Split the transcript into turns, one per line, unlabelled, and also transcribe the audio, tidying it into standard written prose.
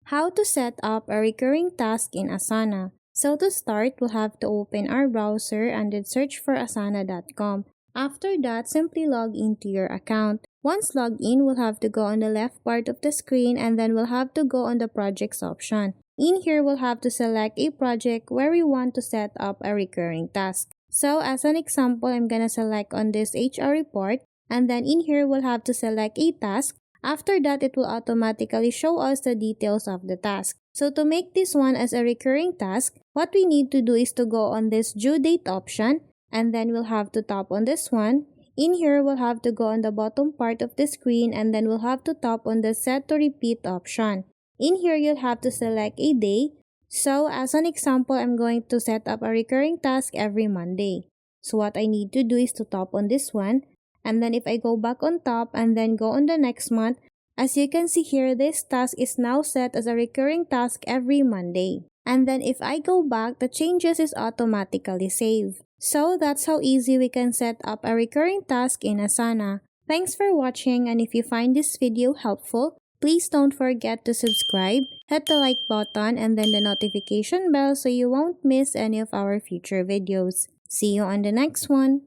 How to set up a recurring task in Asana. So to start, we'll have to open our browser and then search for asana.com. After that, simply log into your account. Once logged in, we'll have to go on the left part of the screen and then we'll have to go on the projects option. In here, we'll have to select a project where we want to set up a recurring task. So as an example, I'm gonna select on this HR report and then in here, we'll have to select a task. After that, it will automatically show us the details of the task. So to make this one as a recurring task, what we need to do is to go on this due date option and then we'll have to tap on this one. In here, we'll have to go on the bottom part of the screen and then we'll have to tap on the set to repeat option. In here, you'll have to select a day. So as an example, I'm going to set up a recurring task every Monday. So what I need to do is to tap on this one. And then if I go back on top and then go on the next month, as you can see here, this task is now set as a recurring task every Monday. And then if I go back, the changes is automatically saved. So that's how easy we can set up a recurring task in Asana. Thanks for watching, and if you find this video helpful, please don't forget to subscribe, hit the like button and then the notification bell so you won't miss any of our future videos. See you on the next one.